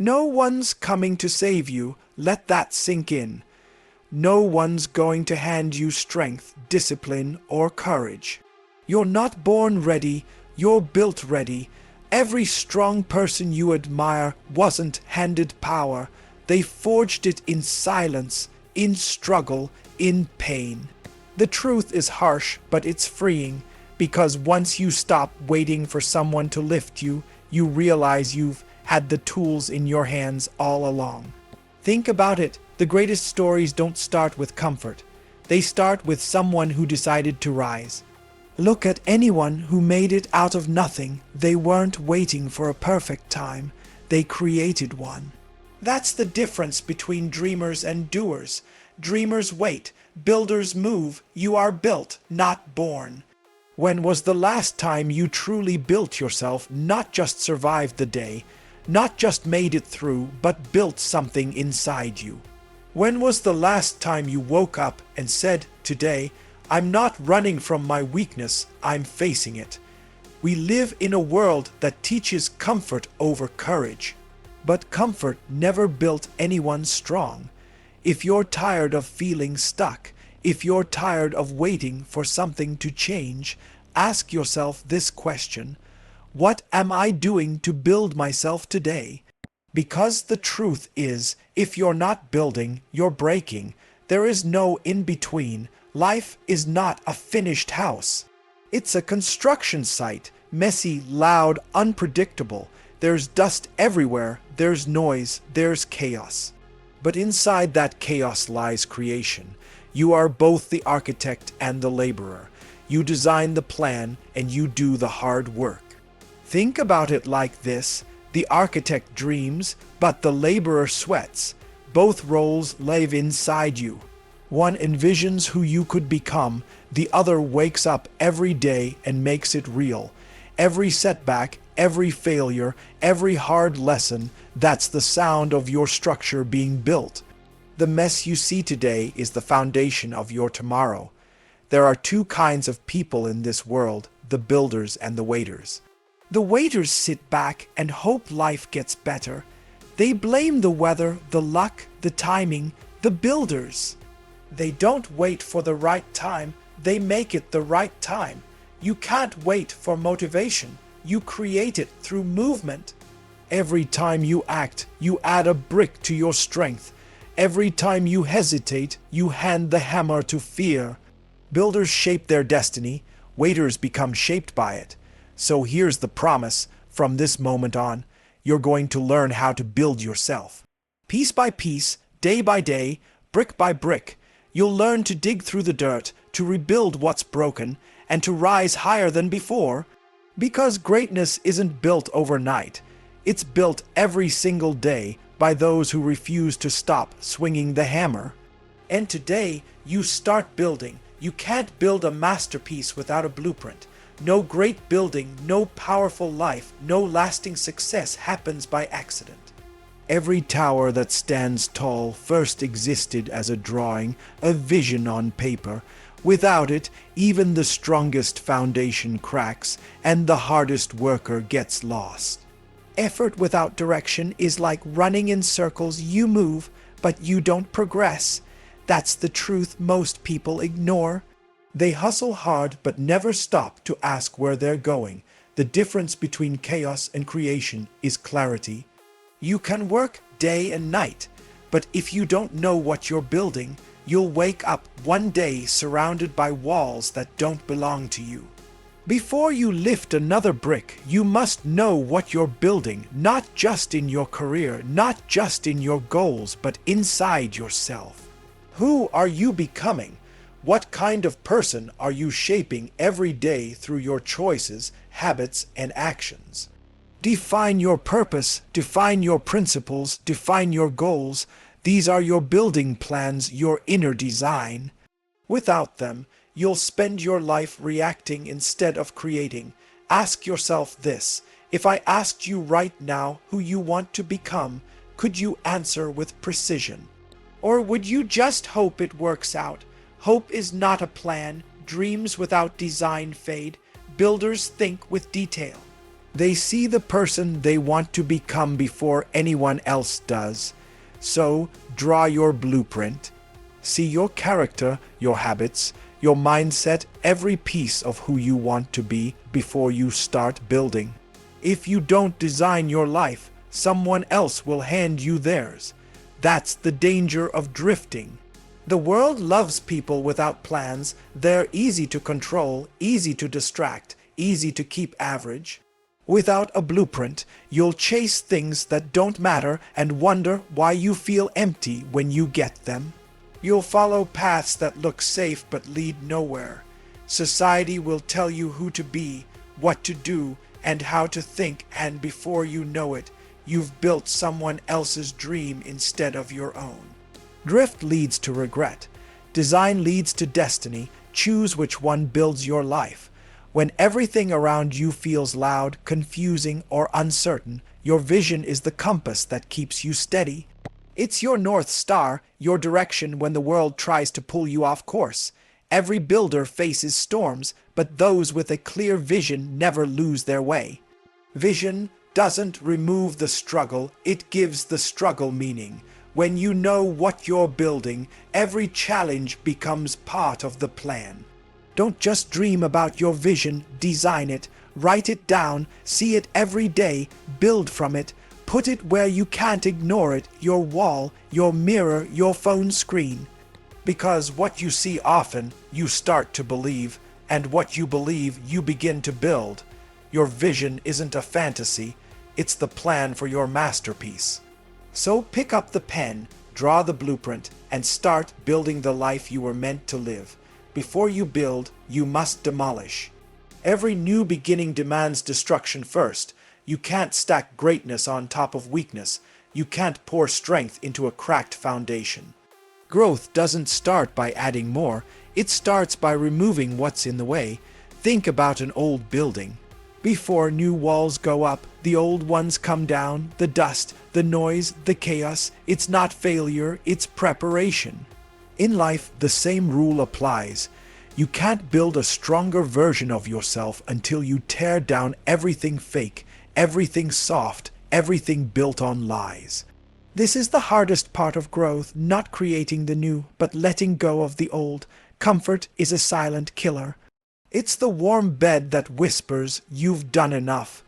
No one's coming to save you, let that sink in. No one's going to hand you strength, discipline, or courage. You're not born ready, you're built ready. Every strong person you admire wasn't handed power. They forged it in silence, in struggle, in pain. The truth is harsh, but it's freeing, because once you stop waiting for someone to lift you, you realize you've had the tools in your hands all along. Think about it. The greatest stories don't start with comfort. They start with someone who decided to rise. Look at anyone who made it out of nothing. They weren't waiting for a perfect time. They created one. That's the difference between dreamers and doers. Dreamers wait. Builders move. You are built, not born. When was the last time you truly built yourself, not just survived the day, not just made it through, but built something inside you? When was the last time you woke up and said, "Today, I'm not running from my weakness, I'm facing it"? We live in a world that teaches comfort over courage. But comfort never built anyone strong. If you're tired of feeling stuck, if you're tired of waiting for something to change, ask yourself this question: what am I doing to build myself today? Because the truth is, if you're not building, you're breaking. There is no in-between. Life is not a finished house. It's a construction site, messy, loud, unpredictable. There's dust everywhere, there's noise, there's chaos. But inside that chaos lies creation. You are both the architect and the laborer. You design the plan and you do the hard work. Think about it like this. The architect dreams, but the laborer sweats. Both roles live inside you. One envisions who you could become, the other wakes up every day and makes it real. Every setback, every failure, every hard lesson, that's the sound of your structure being built. The mess you see today is the foundation of your tomorrow. There are two kinds of people in this world, the builders and the waiters. The waiters sit back and hope life gets better. They blame the weather, the luck, the timing. The builders, they don't wait for the right time, they make it the right time. You can't wait for motivation. You create it through movement. Every time you act, you add a brick to your strength. Every time you hesitate, you hand the hammer to fear. Builders shape their destiny. Waiters become shaped by it. So here's the promise. From this moment on, you're going to learn how to build yourself. Piece by piece, day by day, brick by brick, you'll learn to dig through the dirt, to rebuild what's broken, and to rise higher than before. Because greatness isn't built overnight. It's built every single day by those who refuse to stop swinging the hammer. And today, you start building. You can't build a masterpiece without a blueprint. No great building, no powerful life, no lasting success happens by accident. Every tower that stands tall first existed as a drawing, a vision on paper. Without it, even the strongest foundation cracks, and the hardest worker gets lost. Effort without direction is like running in circles. You move, but you don't progress. That's the truth most people ignore. They hustle hard but never stop to ask where they're going. The difference between chaos and creation is clarity. You can work day and night, but if you don't know what you're building, you'll wake up one day surrounded by walls that don't belong to you. Before you lift another brick, you must know what you're building, not just in your career, not just in your goals, but inside yourself. Who are you becoming? What kind of person are you shaping every day through your choices, habits, and actions? Define your purpose, define your principles, define your goals. These are your building plans, your inner design. Without them, you'll spend your life reacting instead of creating. Ask yourself this: if I asked you right now who you want to become, could you answer with precision? Or would you just hope it works out? Hope is not a plan. Dreams without design fade. Builders think with detail. They see the person they want to become before anyone else does. So, draw your blueprint. See your character, your habits, your mindset, every piece of who you want to be before you start building. If you don't design your life, someone else will hand you theirs. That's the danger of drifting. The world loves people without plans. They're easy to control, easy to distract, easy to keep average. Without a blueprint, you'll chase things that don't matter and wonder why you feel empty when you get them. You'll follow paths that look safe but lead nowhere. Society will tell you who to be, what to do, and how to think, and before you know it, you've built someone else's dream instead of your own. Drift leads to regret. Design leads to destiny. Choose which one builds your life. When everything around you feels loud, confusing, or uncertain, your vision is the compass that keeps you steady. It's your North Star, your direction when the world tries to pull you off course. Every builder faces storms, but those with a clear vision never lose their way. Vision doesn't remove the struggle, it gives the struggle meaning. When you know what you're building, every challenge becomes part of the plan. Don't just dream about your vision, design it, write it down, see it every day, build from it, put it where you can't ignore it, your wall, your mirror, your phone screen. Because what you see often, you start to believe, and what you believe, you begin to build. Your vision isn't a fantasy, it's the plan for your masterpiece. So pick up the pen, draw the blueprint, and start building the life you were meant to live. Before you build, you must demolish. Every new beginning demands destruction first. You can't stack greatness on top of weakness. You can't pour strength into a cracked foundation. Growth doesn't start by adding more. It starts by removing what's in the way. Think about an old building. Before new walls go up, the old ones come down, the dust, the noise, the chaos. It's not failure, it's preparation. In life, the same rule applies. You can't build a stronger version of yourself until you tear down everything fake, everything soft, everything built on lies. This is the hardest part of growth, not creating the new, but letting go of the old. Comfort is a silent killer. It's the warm bed that whispers, "You've done enough."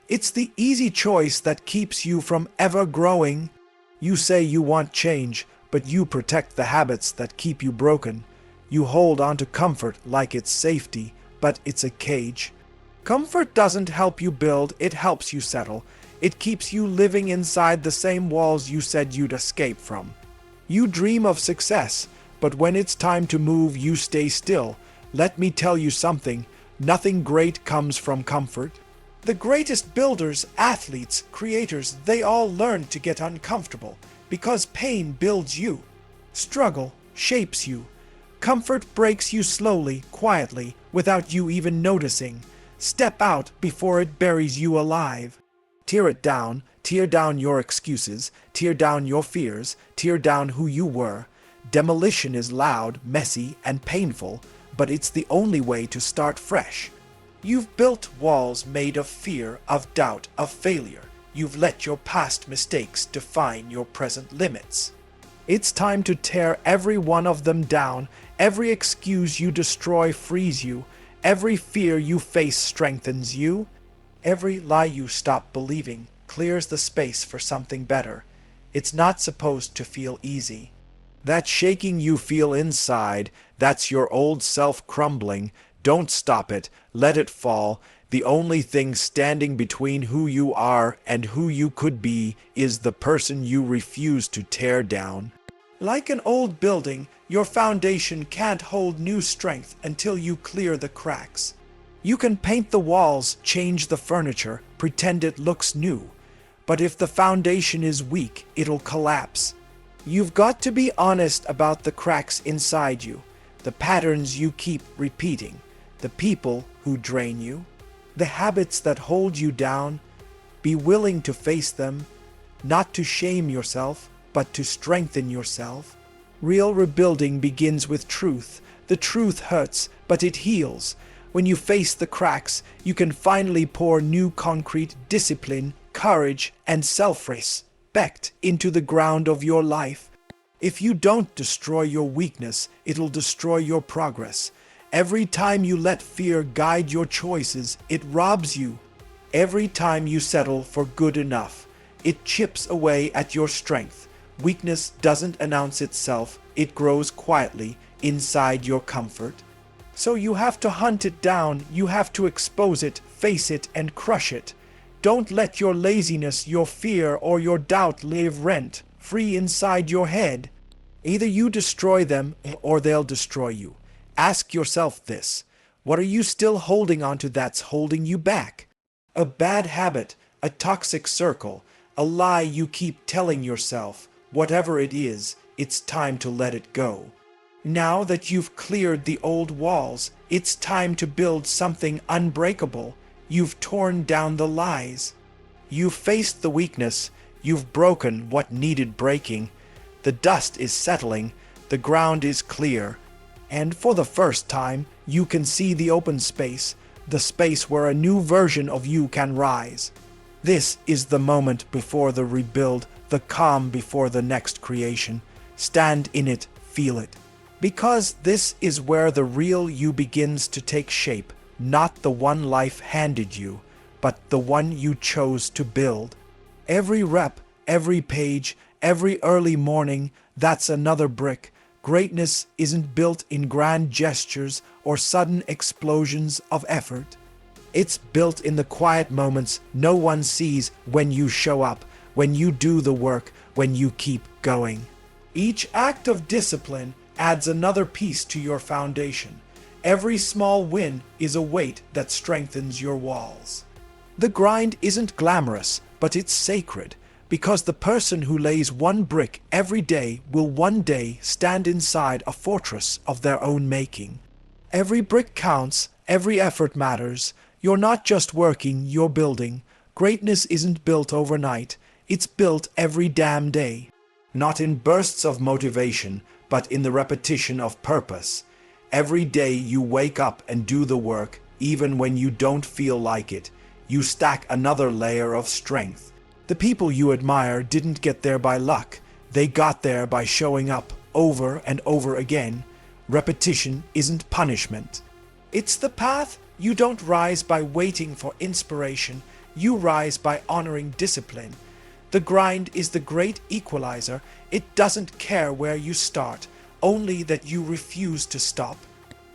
It's the easy choice that keeps you from ever growing. You say you want change, but you protect the habits that keep you broken. You hold on to comfort like it's safety, but it's a cage. Comfort doesn't help you build, it helps you settle. It keeps you living inside the same walls you said you'd escape from. You dream of success, but when it's time to move, you stay still. Let me tell you something, nothing great comes from comfort. The greatest builders, athletes, creators, they all learn to get uncomfortable. Because pain builds you. Struggle shapes you. Comfort breaks you slowly, quietly, without you even noticing. Step out before it buries you alive. Tear it down, tear down your excuses, tear down your fears, tear down who you were. Demolition is loud, messy, and painful, but it's the only way to start fresh. You've built walls made of fear, of doubt, of failure. You've let your past mistakes define your present limits. It's time to tear every one of them down. Every excuse you destroy frees you. Every fear you face strengthens you. Every lie you stop believing clears the space for something better. It's not supposed to feel easy. That shaking you feel inside, that's your old self crumbling. Don't stop it. Let it fall. The only thing standing between who you are and who you could be is the person you refuse to tear down. Like an old building, your foundation can't hold new strength until you clear the cracks. You can paint the walls, change the furniture, pretend it looks new. But if the foundation is weak, it'll collapse. You've got to be honest about the cracks inside you, the patterns you keep repeating, the people who drain you, the habits that hold you down. Be willing to face them, not to shame yourself, but to strengthen yourself. Real rebuilding begins with truth. The truth hurts, but it heals. When you face the cracks, you can finally pour new concrete, discipline, courage, and self-respect into the ground of your life. If you don't destroy your weakness, it'll destroy your progress. Every time you let fear guide your choices, it robs you. Every time you settle for good enough, it chips away at your strength. Weakness doesn't announce itself, it grows quietly inside your comfort. So you have to hunt it down, you have to expose it, face it, and crush it. Don't let your laziness, your fear, or your doubt live rent free inside your head. Either you destroy them or they'll destroy you. Ask yourself this: what are you still holding on to that's holding you back? A bad habit, a toxic circle, a lie you keep telling yourself. Whatever it is, it's time to let it go. Now that you've cleared the old walls, it's time to build something unbreakable. You've torn down the lies. You've faced the weakness. You've broken what needed breaking. The dust is settling. The ground is clear. And for the first time, you can see the open space, the space where a new version of you can rise. This is the moment before the rebuild, the calm before the next creation. Stand in it, feel it. Because this is where the real you begins to take shape, not the one life handed you, but the one you chose to build. Every rep, every page, every early morning, that's another brick. Greatness isn't built in grand gestures or sudden explosions of effort. It's built in the quiet moments no one sees, when you show up, when you do the work, when you keep going. Each act of discipline adds another piece to your foundation. Every small win is a weight that strengthens your walls. The grind isn't glamorous, but it's sacred, because the person who lays one brick every day will one day stand inside a fortress of their own making. Every brick counts, every effort matters. You're not just working, you're building. Greatness isn't built overnight, it's built every damn day. Not in bursts of motivation, but in the repetition of purpose. Every day you wake up and do the work, even when you don't feel like it. You stack another layer of strength. The people you admire didn't get there by luck. They got there by showing up over and over again. Repetition isn't punishment. It's the path. You don't rise by waiting for inspiration. You rise by honoring discipline. The grind is the great equalizer. It doesn't care where you start, only that you refuse to stop.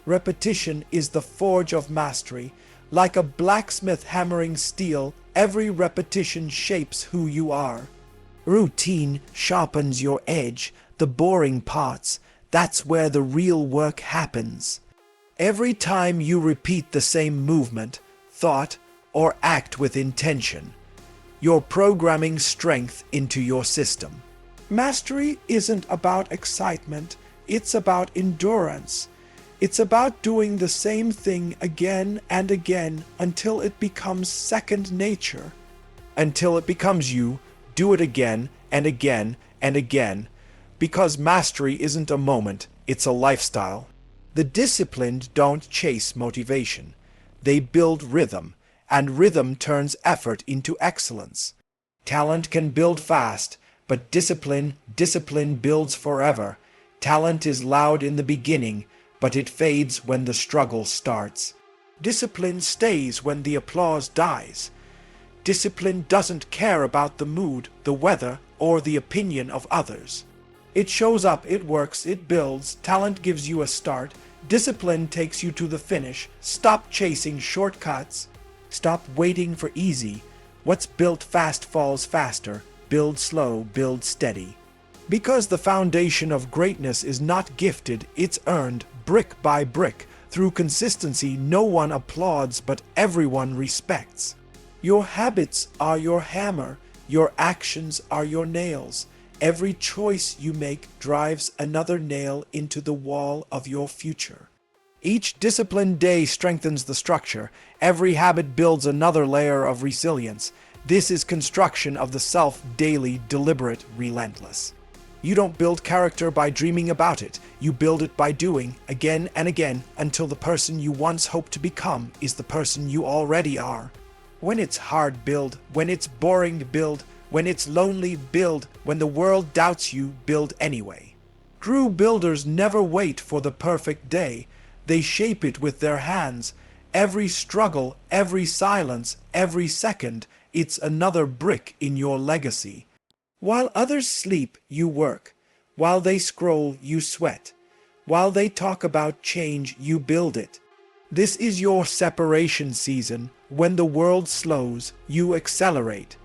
Repetition is the forge of mastery. Like a blacksmith hammering steel, every repetition shapes who you are. Routine sharpens your edge, the boring parts. That's where the real work happens. Every time you repeat the same movement, thought, or act with intention, you're programming strength into your system. Mastery isn't about excitement, it's about endurance. It's about doing the same thing again and again until it becomes second nature. Until it becomes you, do it again and again and again. Because mastery isn't a moment, it's a lifestyle. The disciplined don't chase motivation. They build rhythm, and rhythm turns effort into excellence. Talent can build fast, but discipline builds forever. Talent is loud in the beginning, but it fades when the struggle starts. Discipline stays when the applause dies. Discipline doesn't care about the mood, the weather, or the opinion of others. It shows up, it works, it builds. Talent gives you a start. Discipline takes you to the finish. Stop chasing shortcuts. Stop waiting for easy. What's built fast falls faster. Build slow, build steady. Because the foundation of greatness is not gifted, it's earned, brick by brick. Through consistency, no one applauds, but everyone respects. Your habits are your hammer. Your actions are your nails. Every choice you make drives another nail into the wall of your future. Each disciplined day strengthens the structure. Every habit builds another layer of resilience. This is construction of the self, daily, deliberate, relentless. You don't build character by dreaming about it. You build it by doing, again and again, until the person you once hoped to become is the person you already are. When it's hard, build. When it's boring, build. When it's lonely, build. When the world doubts you, build anyway. True builders never wait for the perfect day. They shape it with their hands. Every struggle, every silence, every second, it's another brick in your legacy. While others sleep, you work. While they scroll, you sweat. While they talk about change, you build it. This is your separation season. When the world slows, you accelerate.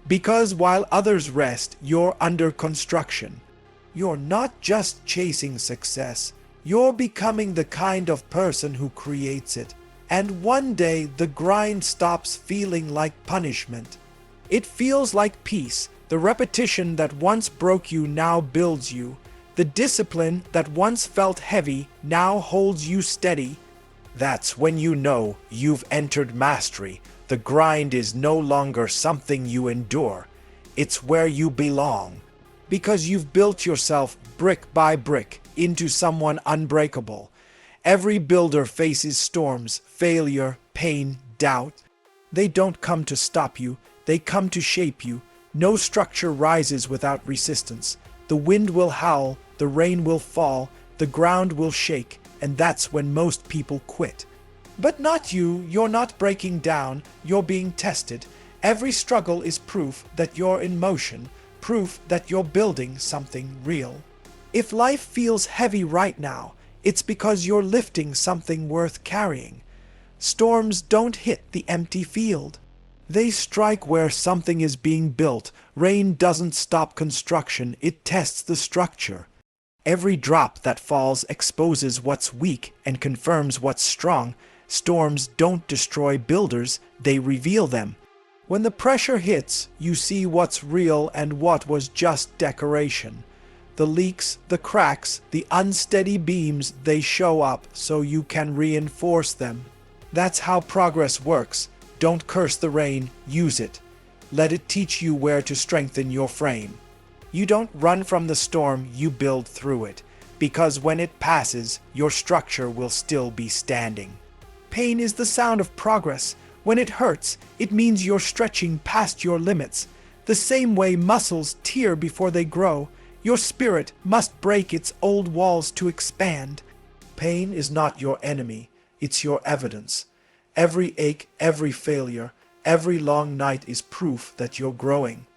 Because while others rest, you're under construction. You're not just chasing success. You're becoming the kind of person who creates it. And one day, the grind stops feeling like punishment. It feels like peace. The repetition that once broke you now builds you. The discipline that once felt heavy now holds you steady. That's when you know you've entered mastery. The grind is no longer something you endure. It's where you belong. Because you've built yourself brick by brick into someone unbreakable. Every builder faces storms, failure, pain, doubt. They don't come to stop you. They come to shape you. No structure rises without resistance. The wind will howl, the rain will fall, the ground will shake, and that's when most people quit. But not you. You're not breaking down. You're being tested. Every struggle is proof that you're in motion, proof that you're building something real. If life feels heavy right now, it's because you're lifting something worth carrying. Storms don't hit the empty field. They strike where something is being built. Rain doesn't stop construction, it tests the structure. Every drop that falls exposes what's weak and confirms what's strong. Storms don't destroy builders, they reveal them. When the pressure hits, you see what's real and what was just decoration. The leaks, the cracks, the unsteady beams, they show up so you can reinforce them. That's how progress works. Don't curse the rain, use it. Let it teach you where to strengthen your frame. You don't run from the storm, you build through it. Because when it passes, your structure will still be standing. Pain is the sound of progress. When it hurts, it means you're stretching past your limits. The same way muscles tear before they grow, your spirit must break its old walls to expand. Pain is not your enemy, it's your evidence. Every ache, every failure, every long night is proof that you're growing.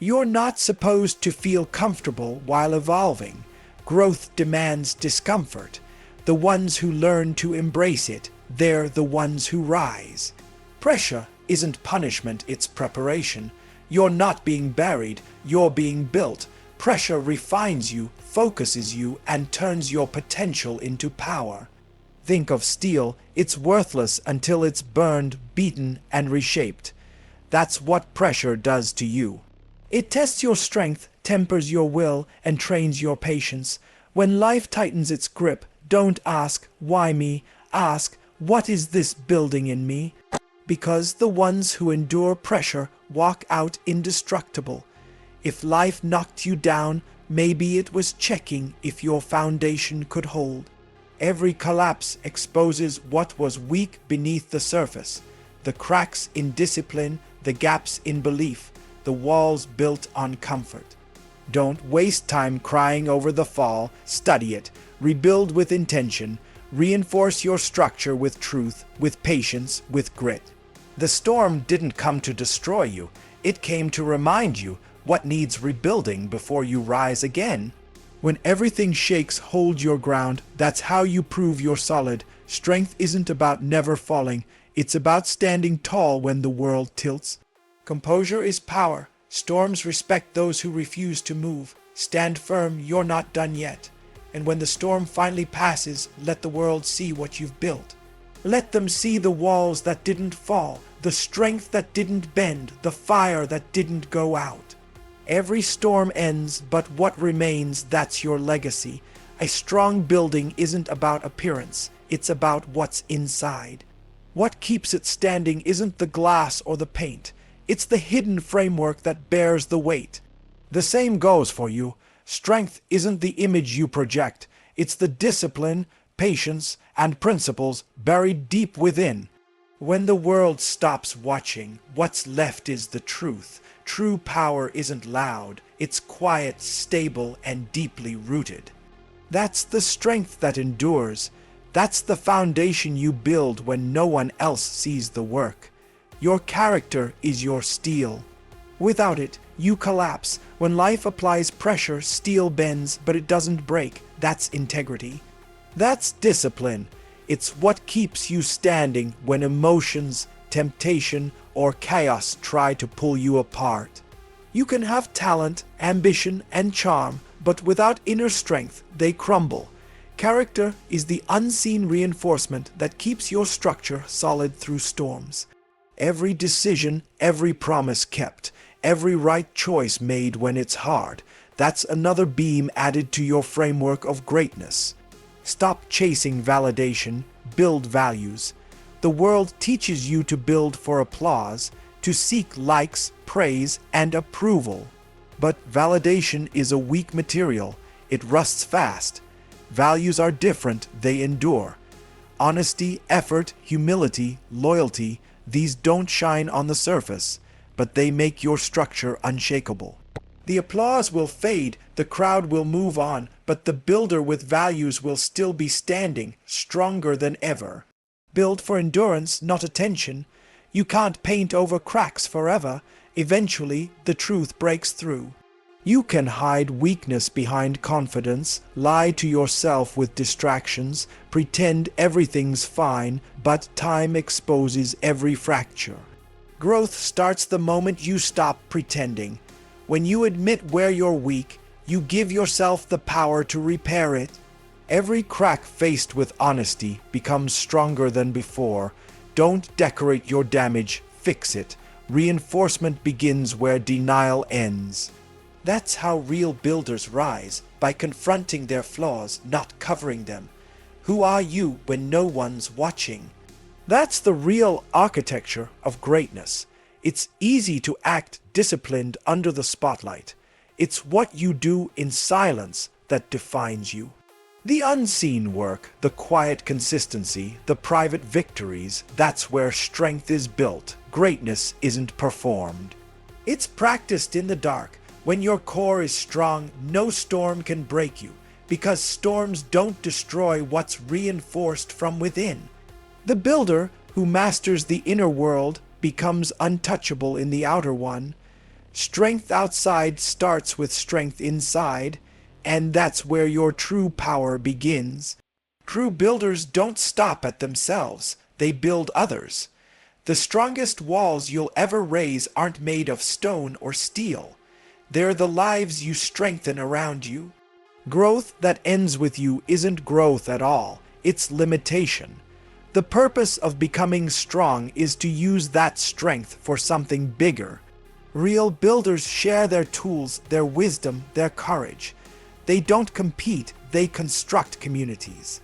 You're not supposed to feel comfortable while evolving. Growth demands discomfort. The ones who learn to embrace it, they're the ones who rise. Pressure isn't punishment, it's preparation. You're not being buried, you're being built. Pressure refines you, focuses you, and turns your potential into power. Think of steel, it's worthless until it's burned, beaten, and reshaped. That's what pressure does to you. It tests your strength, tempers your will, and trains your patience. When life tightens its grip, don't ask, why me? Ask, what is this building in me? Because the ones who endure pressure walk out indestructible. If life knocked you down, maybe it was checking if your foundation could hold. Every collapse exposes what was weak beneath the surface. The cracks in discipline, the gaps in belief, the walls built on comfort. Don't waste time crying over the fall. Study it. Rebuild with intention. Reinforce your structure with truth, with patience, with grit. The storm didn't come to destroy you. It came to remind you what needs rebuilding before you rise again. When everything shakes, hold your ground. That's how you prove you're solid. Strength isn't about never falling. It's about standing tall when the world tilts. Composure is power. Storms respect those who refuse to move. Stand firm, you're not done yet. And when the storm finally passes, let the world see what you've built. Let them see the walls that didn't fall, the strength that didn't bend, the fire that didn't go out. Every storm ends, but what remains, that's your legacy. A strong building isn't about appearance, it's about what's inside. What keeps it standing isn't the glass or the paint, it's the hidden framework that bears the weight. The same goes for you. Strength isn't the image you project, it's the discipline, patience, and principles buried deep within. When the world stops watching, what's left is the truth. True power isn't loud, it's quiet, stable, and deeply rooted. That's the strength that endures. That's the foundation you build when no one else sees the work. Your character is your steel. Without it, you collapse. When life applies pressure, steel bends, but it doesn't break. That's integrity. That's discipline. It's what keeps you standing when emotions, temptation, or chaos try to pull you apart. You can have talent, ambition, and charm, but without inner strength, they crumble. Character is the unseen reinforcement that keeps your structure solid through storms. Every decision, every promise kept, every right choice made when it's hard, that's another beam added to your framework of greatness. Stop chasing validation, build values. The world teaches you to build for applause, to seek likes, praise, and approval. But validation is a weak material. It rusts fast. Values are different, they endure. Honesty, effort, humility, loyalty, these don't shine on the surface, but they make your structure unshakable. The applause will fade, the crowd will move on, but the builder with values will still be standing, stronger than ever. Build for endurance, not attention. You can't paint over cracks forever. Eventually, the truth breaks through. You can hide weakness behind confidence, lie to yourself with distractions, pretend everything's fine, but time exposes every fracture. Growth starts the moment you stop pretending. When you admit where you're weak, you give yourself the power to repair it. Every crack faced with honesty becomes stronger than before. Don't decorate your damage, fix it. Reinforcement begins where denial ends. That's how real builders rise, by confronting their flaws, not covering them. Who are you when no one's watching? That's the real architecture of greatness. It's easy to act disciplined under the spotlight. It's what you do in silence that defines you. The unseen work, the quiet consistency, the private victories, that's where strength is built. Greatness isn't performed. It's practiced in the dark. When your core is strong, no storm can break you, because storms don't destroy what's reinforced from within. The builder who masters the inner world becomes untouchable in the outer one. Strength outside starts with strength inside, and that's where your true power begins. True builders don't stop at themselves, they build others. The strongest walls you'll ever raise aren't made of stone or steel. They're the lives you strengthen around you. Growth that ends with you isn't growth at all, it's limitation. The purpose of becoming strong is to use that strength for something bigger. Real builders share their tools, their wisdom, their courage. They don't compete, they construct communities.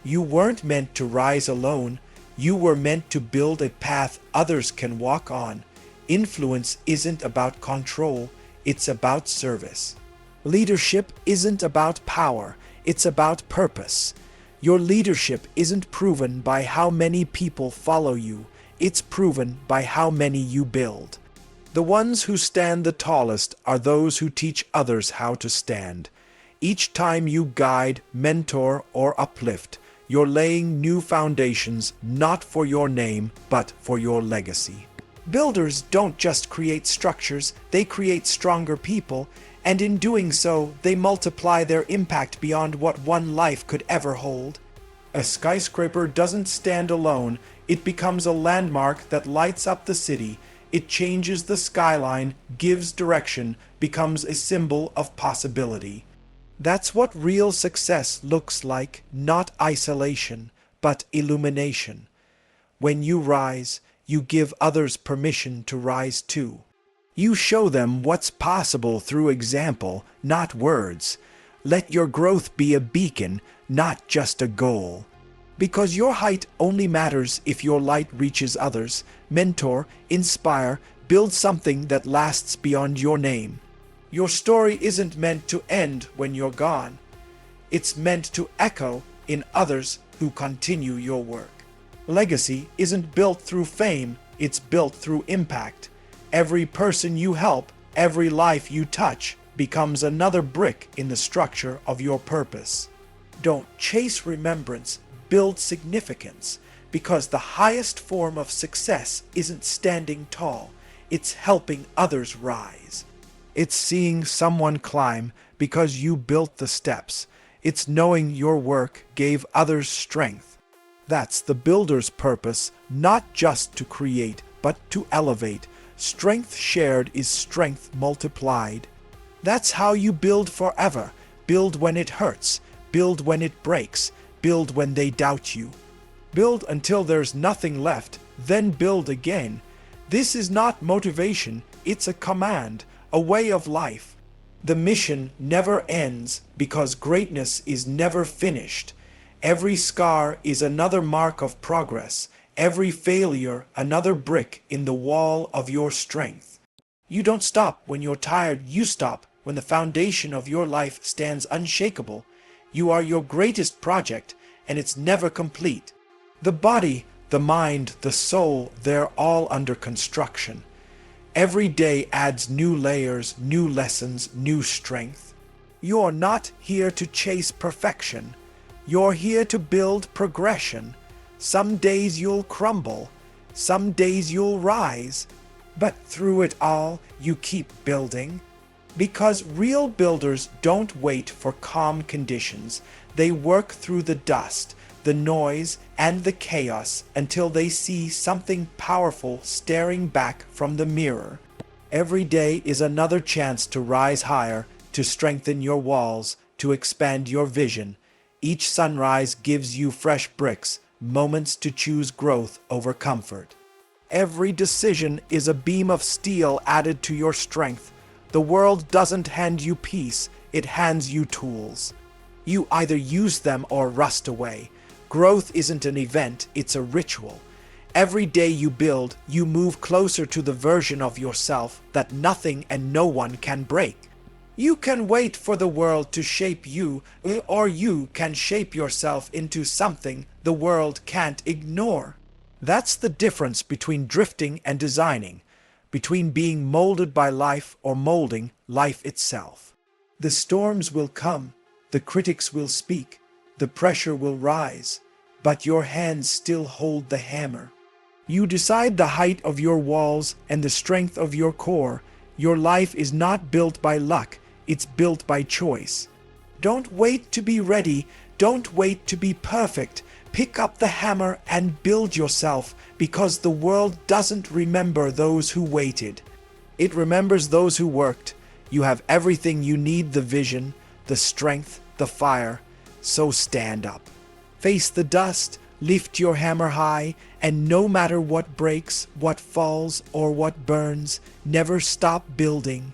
You weren't meant to rise alone. You were meant to build a path others can walk on. Influence isn't about control, it's about service. Leadership isn't about power, it's about purpose. Your leadership isn't proven by how many people follow you, it's proven by how many you build. The ones who stand the tallest are those who teach others how to stand. Each time you guide, mentor, or uplift, you're laying new foundations not for your name, but for your legacy. Builders don't just create structures, they create stronger people, and in doing so, they multiply their impact beyond what one life could ever hold. A skyscraper doesn't stand alone, it becomes a landmark that lights up the city. It changes the skyline, gives direction, becomes a symbol of possibility. That's what real success looks like, not isolation, but illumination. When you rise, you give others permission to rise too. You show them what's possible through example, not words. Let your growth be a beacon, not just a goal. Because your height only matters if your light reaches others. Mentor, inspire, build something that lasts beyond your name. Your story isn't meant to end when you're gone. It's meant to echo in others who continue your work. Legacy isn't built through fame, it's built through impact. Every person you help, every life you touch, becomes another brick in the structure of your purpose. Don't chase remembrance, build significance, because the highest form of success isn't standing tall, it's helping others rise. It's seeing someone climb because you built the steps. It's knowing your work gave others strength. That's the builder's purpose, not just to create, but to elevate. Strength shared is strength multiplied. That's how you build forever. Build when it hurts. Build when it breaks. Build when they doubt you. Build until there's nothing left, then build again. This is not motivation, it's a command, a way of life. The mission never ends because greatness is never finished. Every scar is another mark of progress. Every failure another brick in the wall of your strength. You don't stop when you're tired, you stop when the foundation of your life stands unshakable. You are your greatest project, and it's never complete. The body, the mind, the soul, they're all under construction. Every day adds new layers, new lessons, new strength. You're not here to chase perfection. You're here to build progression. Some days you'll crumble. Some days you'll rise. But through it all, you keep building. Because real builders don't wait for calm conditions. They work through the dust, the noise, and the chaos until they see something powerful staring back from the mirror. Every day is another chance to rise higher, to strengthen your walls, to expand your vision. Each sunrise gives you fresh bricks, moments to choose growth over comfort. Every decision is a beam of steel added to your strength. The world doesn't hand you peace, it hands you tools. You either use them or rust away. Growth isn't an event, it's a ritual. Every day you build, you move closer to the version of yourself that nothing and no one can break. You can wait for the world to shape you, or you can shape yourself into something the world can't ignore. That's the difference between drifting and designing, between being molded by life or molding life itself. The storms will come, the critics will speak, the pressure will rise, but your hands still hold the hammer. You decide the height of your walls and the strength of your core. Your life is not built by luck, it's built by choice. Don't wait to be ready, don't wait to be perfect. Pick up the hammer and build yourself, because the world doesn't remember those who waited. It remembers those who worked. You have everything you need: the vision, the strength, the fire. So stand up. Face the dust, lift your hammer high, and no matter what breaks, what falls, or what burns, never stop building.